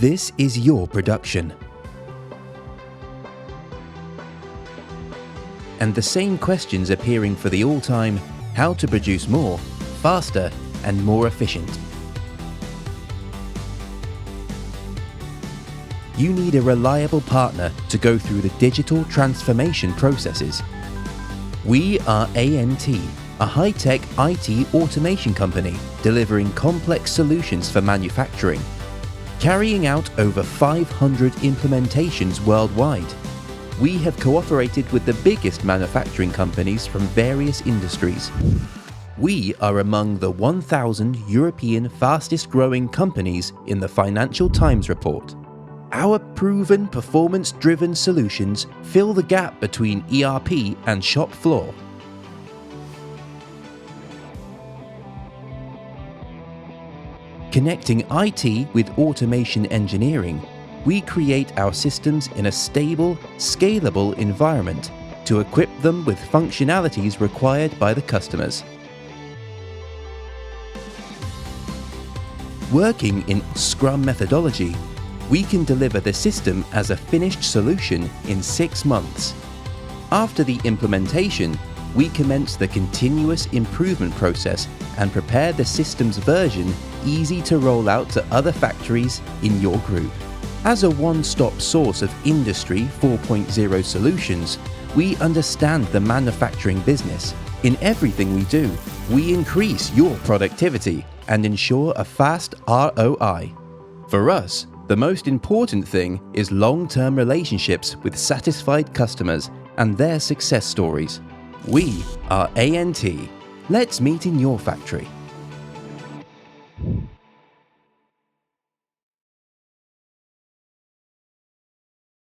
This is your production. And the same questions appearing for the all-time how to produce more, faster, and more efficient. You need a reliable partner to go through the digital transformation processes. We are ANT, a high-tech IT automation company delivering complex solutions for manufacturing, carrying out over 500 implementations worldwide. We have cooperated with the biggest manufacturing companies from various industries. We are among the 1,000 European fastest-growing companies in the Financial Times report. Our proven performance-driven solutions fill the gap between ERP and shop floor. Connecting IT with automation engineering, we create our systems in a stable, scalable environment to equip them with functionalities required by the customers. Working in Scrum methodology, we can deliver the system as a finished solution in 6 months. After the implementation, we commence the continuous improvement process and prepare the system's version easy to roll out to other factories in your group. As a one-stop source of Industry 4.0 solutions, we understand the manufacturing business. In everything we do, we increase your productivity and ensure a fast ROI. For us, the most important thing is long-term relationships with satisfied customers and their success stories. We are ANT. Let's meet in your factory.